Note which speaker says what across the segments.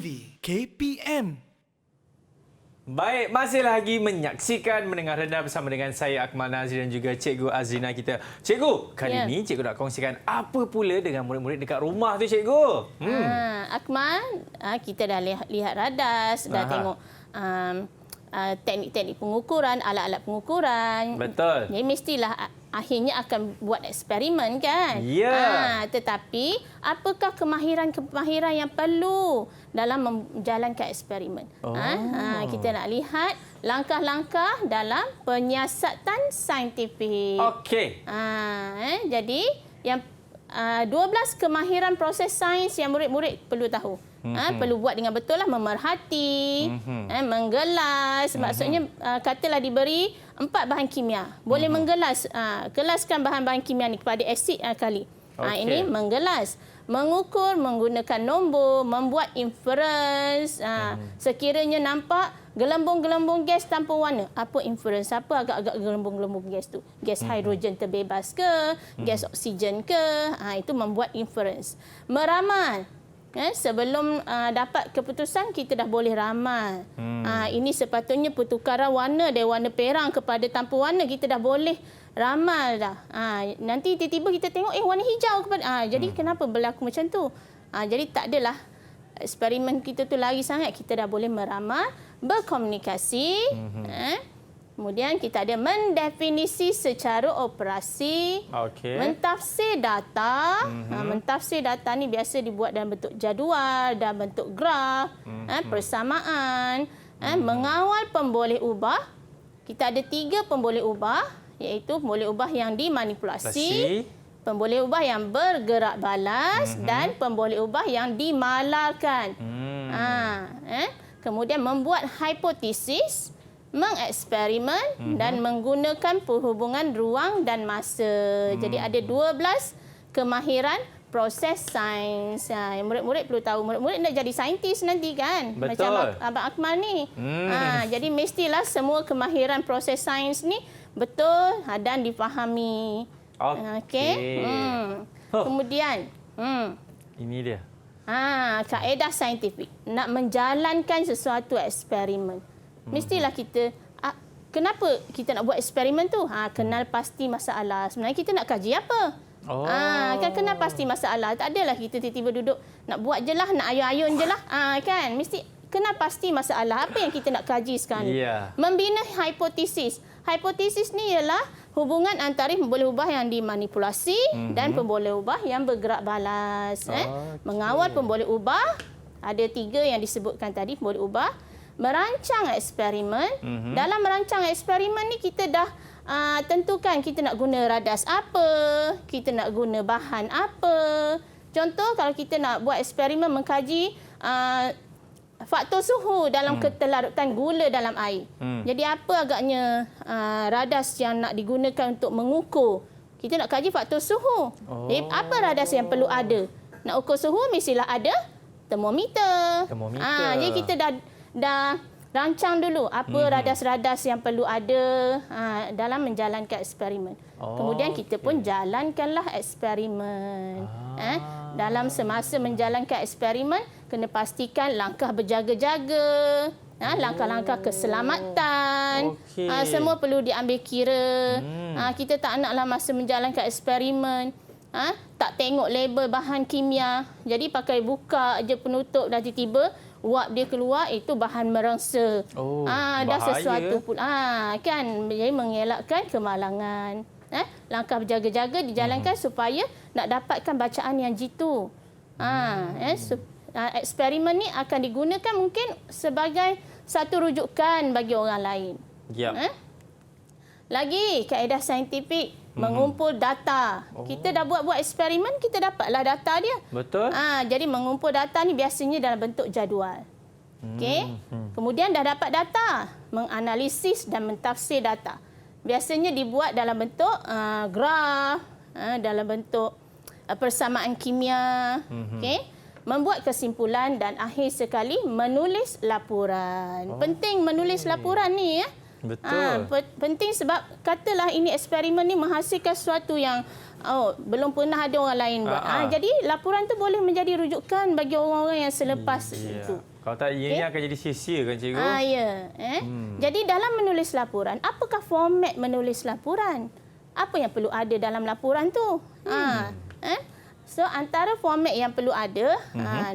Speaker 1: TV KPM.
Speaker 2: Baik, masih lagi menyaksikan Mendengar Rendah bersama dengan saya Akmal Nazri dan juga Cikgu Azrina kita. Cikgu, kali ini Cikgu nak kongsikan apa pula dengan murid-murid dekat rumah tu, Cikgu?
Speaker 3: Akmal, kita dah lihat radas, dah tengok teknik-teknik pengukuran, alat-alat pengukuran.
Speaker 2: Betul.
Speaker 3: Jadi mestilah akhirnya akan buat eksperimen kan?
Speaker 2: Ya.
Speaker 3: Tetapi apakah kemahiran-kemahiran yang perlu dalam menjalankan eksperimen? Kita nak lihat langkah-langkah dalam penyiasatan saintifik.
Speaker 2: Okey.
Speaker 3: Jadi yang 12 kemahiran proses sains yang murid-murid perlu tahu. Perlu buat dengan betul lah, memerhati, menggelas. Maksudnya katalah diberi 4 bahan kimia. Boleh menggelas, gelaskan bahan-bahan kimia ni kepada asid kali. Ini menggelas. Mengukur menggunakan nombor, membuat inference. Sekiranya nampak gelembung-gelembung gas tanpa warna, apa inference? Apa agak-agak gelembung-gelembung gas tu? Gas hidrogen terbebas ke? Gas oksigen ke? Itu membuat inference. Meramal. Sebelum dapat keputusan, kita dah boleh ramal. Ini sepatutnya pertukaran warna dari warna perang kepada tanpa warna, kita dah boleh ramal dah. Nanti tiba-tiba kita tengok, warna hijau kepada... Jadi kenapa berlaku macam tu? Jadi tak adalah eksperimen kita tu lari sangat. Kita dah boleh meramal, berkomunikasi. Kemudian kita ada mendefinisi secara operasi, mentafsir data. Mentafsir data ni biasa dibuat dalam bentuk jadual, dalam bentuk graf, persamaan, mengawal pemboleh ubah. Kita ada 3 pemboleh ubah, iaitu pemboleh ubah yang dimanipulasi, pemboleh ubah yang bergerak balas dan pemboleh ubah yang dimalarkan. Kemudian membuat hipotesis, mengeksperimen dan menggunakan perhubungan ruang dan masa. Jadi ada 12 kemahiran proses sains. Murid-murid perlu tahu. Murid-murid nak jadi saintis nanti kan?
Speaker 2: Betul.
Speaker 3: Macam Abang Akmal ni. Jadi mestilah semua kemahiran proses sains ni betul dan difahami. Okey. Kemudian,
Speaker 2: ini dia.
Speaker 3: kaedah saintifik. Nak menjalankan sesuatu eksperimen. Mestilah kita, kenapa kita nak buat eksperimen tu? Kenal pasti masalah. Sebenarnya kita nak kaji apa? Kan kenal pasti masalah. Tak adalah kita tiba-tiba duduk nak buat je lah, nak ayun-ayun je lah. Kan? Mesti kenal pasti masalah. Apa yang kita nak kaji sekarang ni? Membina hipotesis. Hipotesis ni ialah hubungan antara pemboleh ubah yang dimanipulasi dan pemboleh ubah yang bergerak balas. Mengawal pemboleh ubah, ada 3 yang disebutkan tadi, pemboleh ubah. Merancang eksperimen. Dalam merancang eksperimen ni kita dah tentukan kita nak guna radas apa, kita nak guna bahan apa. Contoh kalau kita nak buat eksperimen mengkaji faktor suhu dalam keterlarutan gula dalam air. Jadi apa agaknya radas yang nak digunakan untuk mengukur? Kita nak kaji faktor suhu. Jadi apa radas yang perlu ada? Nak ukur suhu mestilah ada termometer. Jadi kita dah rancang dulu apa radas-radas yang perlu ada dalam menjalankan eksperimen. Kemudian kita pun jalankanlah eksperimen. Dalam semasa menjalankan eksperimen, kena pastikan langkah berjaga-jaga, langkah-langkah keselamatan. Semua perlu diambil kira. Kita tak naklah masa menjalankan eksperimen tak tengok label bahan kimia. Jadi pakai buka je penutup, dah tiba-tiba uap dia keluar, itu bahan merangsa. Dah sesuatu pun. Kan? Jadi mengelakkan kemalangan. Langkah berjaga-jaga dijalankan supaya nak dapatkan bacaan yang jitu. Eksperimen ni akan digunakan mungkin sebagai satu rujukan bagi orang lain. Lagi kaedah saintifik, mengumpul data. Kita dah buat eksperimen, kita dapatlah data dia.
Speaker 2: Betul.
Speaker 3: Jadi mengumpul data ni biasanya dalam bentuk jadual. Kemudian dah dapat data, menganalisis dan mentafsir data. Biasanya dibuat dalam bentuk graf, dalam bentuk persamaan kimia. Membuat kesimpulan dan akhir sekali menulis laporan. Penting menulis laporan ni ya.
Speaker 2: Betul.
Speaker 3: Penting sebab katalah ini eksperimen ni menghasilkan sesuatu yang belum pernah ada orang lain buat. Jadi laporan tu boleh menjadi rujukan bagi orang-orang yang selepas itu.
Speaker 2: Kalau tak, ianya akan jadi sia-sia kan cikgu?
Speaker 3: Ya. Jadi dalam menulis laporan, apakah format menulis laporan? Apa yang perlu ada dalam laporan tu? So antara format yang perlu ada,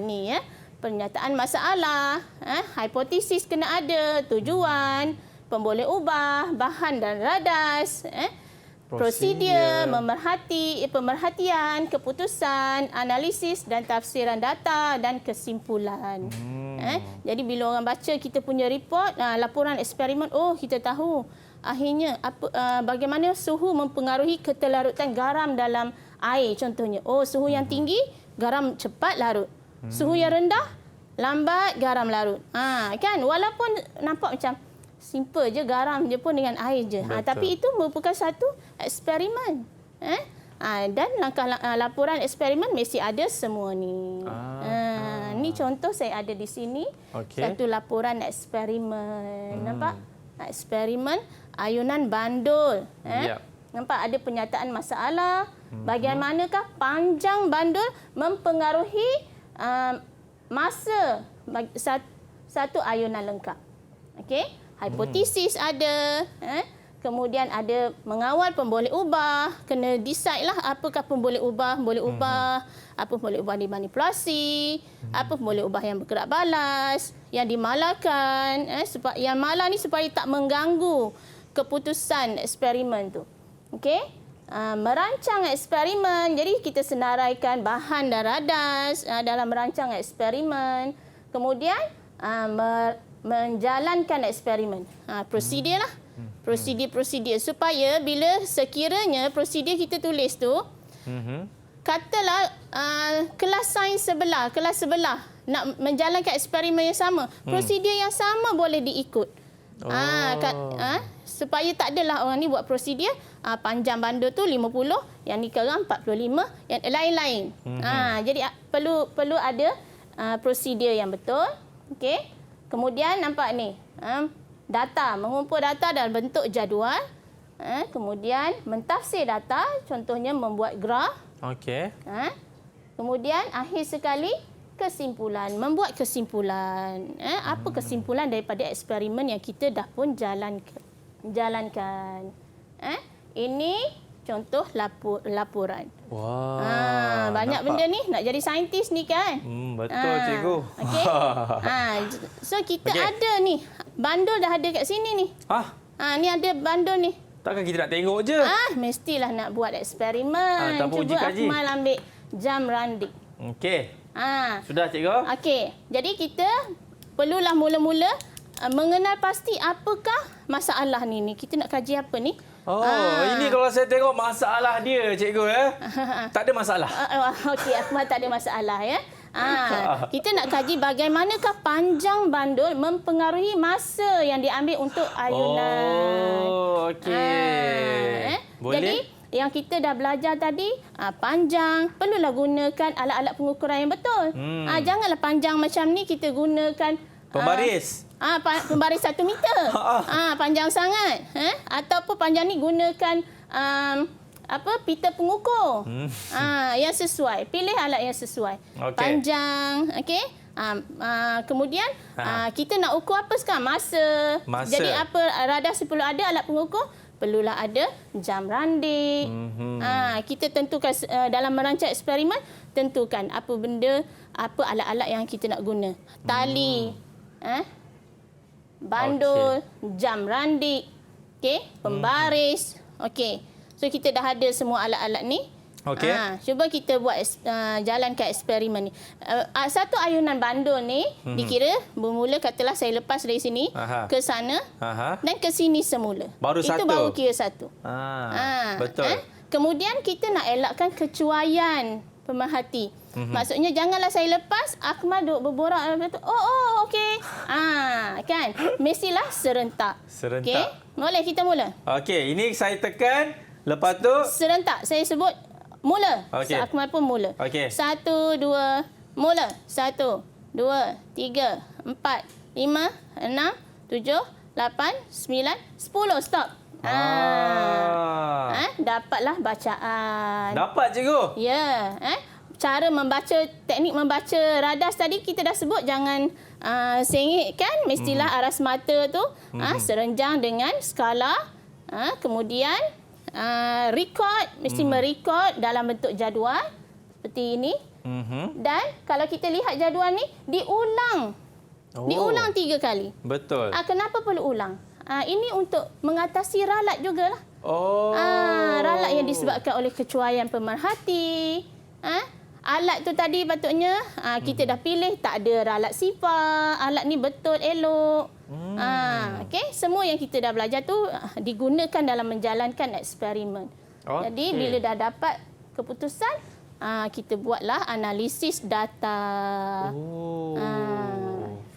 Speaker 3: ni ya, pernyataan masalah, hipotesis kena ada, tujuan, pemboleh ubah, bahan dan radas, prosedur, pemerhatian, keputusan, analisis dan tafsiran data dan kesimpulan. Jadi bila orang baca kita punya report, laporan eksperimen, kita tahu akhirnya bagaimana suhu mempengaruhi ketelarutan garam dalam air contohnya. Suhu yang tinggi, garam cepat larut. Suhu yang rendah, lambat garam larut. Kan walaupun nampak macam simple je, garam je pun dengan air je. Tapi itu merupakan satu eksperimen. Dan langkah laporan eksperimen mesti ada semua ni. Ni contoh saya ada di sini. Satu laporan eksperimen. Nampak? Eksperimen ayunan bandul. Nampak ada penyataan masalah. Bagaimanakah panjang bandul mempengaruhi masa satu ayunan lengkap. Okey? Hipotesis ada. Kemudian ada mengawal pemboleh ubah. Kena decide lah apakah pemboleh ubah. Boleh ubah. Apa pemboleh ubah dimanipulasi. Apa pemboleh ubah yang bergerak balas. Yang dimalakan. Yang malah ni supaya tak mengganggu keputusan eksperimen tu. Okey? Merancang eksperimen. Jadi kita senaraikan bahan dan radas dalam merancang eksperimen. Kemudian menjalankan eksperimen. Prosedur lah. Prosedur supaya bila sekiranya prosedur kita tulis tu, katalah kelas sains sebelah, kelas sebelah nak menjalankan eksperimen yang sama, prosedur yang sama boleh diikut. Supaya tak adalah orang ni buat prosedur panjang bandul tu 50, yang ni kerang 45, yang lain-lain. Jadi perlu ada prosedur yang betul. Okey. Kemudian nampak ni, data, mengumpul data dalam bentuk jadual. Kemudian mentafsir data, contohnya membuat graf.
Speaker 2: Okey.
Speaker 3: Kemudian akhir sekali kesimpulan, membuat kesimpulan. Apa kesimpulan daripada eksperimen yang kita dah pun jalankan. Ini contoh laporan.
Speaker 2: Wah.
Speaker 3: Banyak benda ni, nak jadi saintis ni kan.
Speaker 2: Betul cikgu.
Speaker 3: Okey. So kita ada ni, bandul dah ada kat sini ni. Ni ada bandul ni.
Speaker 2: Takkan kita nak tengok je?
Speaker 3: Mestilah nak buat eksperimen. Cuba Akmal ambil jam randik.
Speaker 2: Okey. Sudah cikgu?
Speaker 3: Okey. Jadi kita perlulah mula-mula mengenal pasti apakah masalah ni. Kita nak kaji apa ni?
Speaker 2: Ini kalau saya tengok masalah dia cikgu ya. Tak ada masalah.
Speaker 3: Okey, Akmal tak ada masalah ya. Kita nak kaji bagaimanakah panjang bandul mempengaruhi masa yang diambil untuk ayunan.
Speaker 2: Okey. Boleh.
Speaker 3: Jadi yang kita dah belajar tadi, panjang, perlulah gunakan alat-alat pengukuran yang betul. Janganlah panjang macam ni kita gunakan
Speaker 2: pembaris.
Speaker 3: Pembaris 1 meter. Panjang sangat. Ataupun panjang ni gunakan pita pengukur. Yang sesuai. Pilih alat yang sesuai. Panjang. Okey. Kemudian kita nak ukur apa sekarang? Masa. Jadi apa radas perlu ada alat pengukur? Perlulah ada jam randik. Kita tentukan dalam merancang eksperimen, tentukan apa benda, apa alat-alat yang kita nak guna. Tali, bandul, jam randik, pembaris. Okey. So kita dah ada semua alat-alat ni.
Speaker 2: Okey.
Speaker 3: Cuba kita buat jalankan eksperimen ni. Satu ayunan bandul ni dikira bermula katalah saya lepas dari sini ke sana dan ke sini semula.
Speaker 2: Baru
Speaker 3: itu
Speaker 2: satu.
Speaker 3: baru kira satu.
Speaker 2: Betul.
Speaker 3: Kemudian kita nak elakkan kecuaian pemerhati. Maksudnya janganlah saya lepas Akmal duduk berborak okey. Kan? Mestilah serentak. Okey. Boleh kita mula?
Speaker 2: Okey, ini saya tekan, lepas tu
Speaker 3: serentak. Saya sebut mula.
Speaker 2: Okey.
Speaker 3: Akmal pun mula.
Speaker 2: Okey.
Speaker 3: 1 2 mula. 1 2 3 4 5 6 7 8 9 10 stop. Dapatlah bacaan.
Speaker 2: Dapat, cikgu.
Speaker 3: Ya. Cara membaca, teknik membaca radas tadi kita dah sebut, jangan sengit kan. Mestilah aras mata tu serenjang dengan skala. Kemudian record, mesti merekod dalam bentuk jadual seperti ini. Dan kalau kita lihat jadual ni, diulang. Diulang 3 kali.
Speaker 2: Betul.
Speaker 3: Kenapa perlu ulang? Ini untuk mengatasi ralat jugalah. Ralat yang disebabkan oleh kecuaian pemerhati. Alat tu tadi patutnya kita dah pilih tak ada ralat sifar. Alat ni betul, elok. Okey, semua yang kita dah belajar tu digunakan dalam menjalankan eksperimen. Jadi bila dah dapat keputusan, kita buatlah analisis data.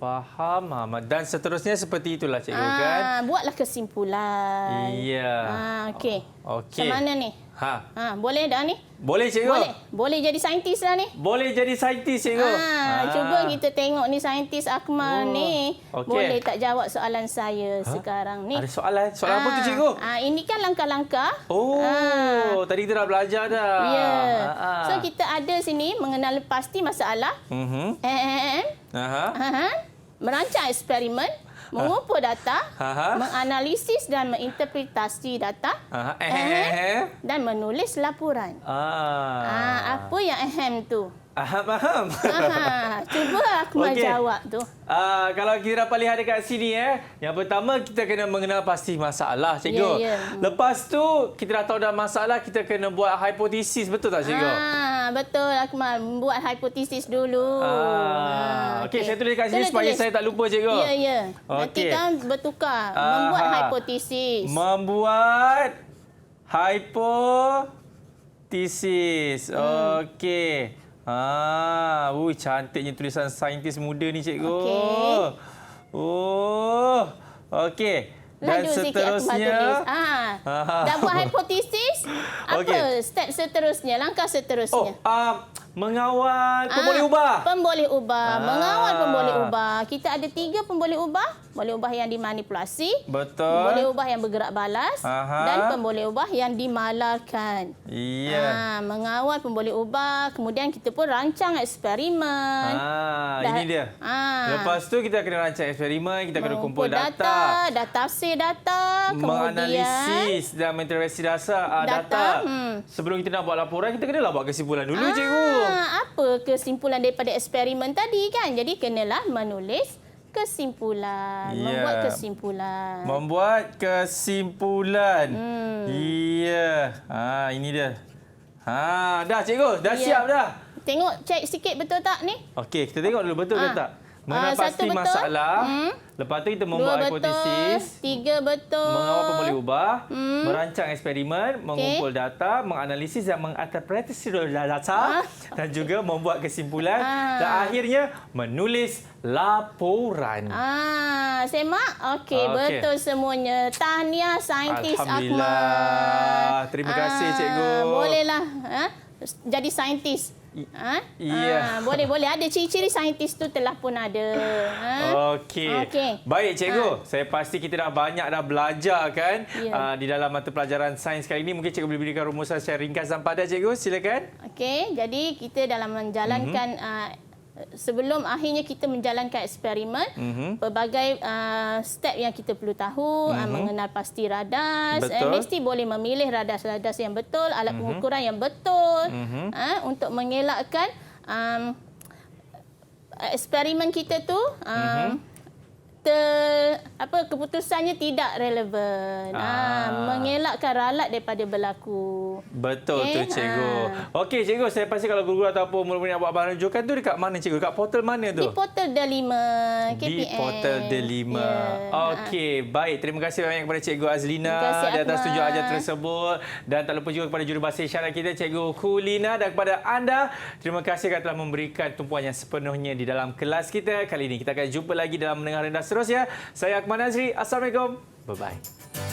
Speaker 2: Faham. Dan seterusnya seperti itulah, cikgu, kan?
Speaker 3: Buatlah kesimpulan.
Speaker 2: Ya.
Speaker 3: Okey. Macam mana ni? Boleh dah ni?
Speaker 2: Boleh, cikgu.
Speaker 3: Boleh jadi saintis dah ni?
Speaker 2: Boleh jadi saintis, cikgu.
Speaker 3: Cuba kita tengok ni saintis Akmal ni.
Speaker 2: Okey.
Speaker 3: Boleh tak jawab soalan saya sekarang ni?
Speaker 2: Ada soalan? Soalan apa tu, cikgu?
Speaker 3: Ini kan langkah-langkah.
Speaker 2: Tadi kita dah belajar dah.
Speaker 3: Ya. So kita ada sini mengenal pasti masalah. Merancang eksperimen, mengumpul data, menganalisis dan menginterpretasi data, dan menulis laporan. Apa yang tu?
Speaker 2: Faham.
Speaker 3: Cuba Akmal jawab tu.
Speaker 2: Kalau kita dapat lihat dekat sini, yang pertama kita kena mengenal pasti masalah, cikgu. Lepas tu kita dah tahu dah masalah, kita kena buat hipotesis, betul tak, cikgu?
Speaker 3: Betul, Akmal. Buat hipotesis dulu.
Speaker 2: Okey, saya tulis dekat sini supaya saya tak lupa, cikgu.
Speaker 3: Ya. Nanti kan bertukar. Membuat hipotesis.
Speaker 2: Membuat hipotesis. Okey. Cantiknya tulisan saintis muda ni, cikgu. Okey. Dan seterusnya.
Speaker 3: Dah buat hipotesis? Apa step seterusnya? Langkah seterusnya?
Speaker 2: Mengawal pemboleh ubah.
Speaker 3: Pemboleh ubah. Mengawal pemboleh ubah. Kita ada 3 pemboleh ubah. Pemboleh ubah yang dimanipulasi.
Speaker 2: Betul.
Speaker 3: Pemboleh ubah yang bergerak balas. Dan pemboleh ubah yang dimalarkan. Mengawal pemboleh ubah. Kemudian kita pun rancang eksperimen.
Speaker 2: Ini dia. Lepas tu kita kena rancang eksperimen. Kita kena kumpul data.
Speaker 3: Tafsir data.
Speaker 2: Menganalisis dan menginterpretasi data. Sebelum kita nak buat laporan, kita kenalah buat kesimpulan dulu, cikgu.
Speaker 3: Apa kesimpulan daripada eksperimen tadi kan? Jadi kenalah menulis kesimpulan. Membuat kesimpulan.
Speaker 2: Membuat kesimpulan. Ya. Ini dia. Dah, cikgu. Dah siap dah.
Speaker 3: Tengok, cek sikit betul tak ni?
Speaker 2: Okey, kita tengok dulu betul ke tak? Mengenal pasti masalah. Lepas tu kita membuat hipotesis.
Speaker 3: 3 betul.
Speaker 2: Mengawal pemboleh ubah. Merancang eksperimen. Mengumpul data. Menganalisis dan menginterpretasi data. Dan juga membuat kesimpulan. Dan akhirnya menulis laporan.
Speaker 3: Semak? Okey, betul semuanya. Tahniah saintis Akmal.
Speaker 2: Alhamdulillah. Terima kasih, cikgu.
Speaker 3: Bolehlah jadi saintis. Boleh. Ada ciri-ciri saintis tu telah pun ada.
Speaker 2: Okey. Baik, cikgu. Saya pasti kita dah banyak belajar kan di dalam mata pelajaran sains kali ini. Mungkin cikgu boleh berikan rumusan secara ringkas dan padat, cikgu. Silakan.
Speaker 3: Okey, jadi kita dalam menjalankan sebelum akhirnya kita menjalankan eksperimen, pelbagai step yang kita perlu tahu, mengenal pasti radas, mesti boleh memilih radas-radas yang betul, alat pengukuran yang betul, untuk mengelakkan eksperimen kita tu keputusannya tidak relevan. Mengelakkan ralat daripada berlaku.
Speaker 2: Betul tu, cikgu. Okey, cikgu, saya pasti kalau guru-guru ataupun murid-murid nak buat bahan rujukan tu dekat mana, cikgu? Dekat portal mana tu?
Speaker 3: Di portal Delima KPM.
Speaker 2: Di portal Delima. Okey, baik. Terima kasih banyak kepada Cikgu Azlina di atas tunjuk ajar tersebut. Dan tak lupa juga kepada jurubahasa isyarat kita, Cikgu Khulina. Dan kepada anda, terima kasih kerana telah memberikan tumpuan yang sepenuhnya di dalam kelas kita. Kali ini kita akan jumpa lagi dalam Mendengar Rendah seterusnya. Saya Akmal Nazri. Assalamualaikum. Bye-bye.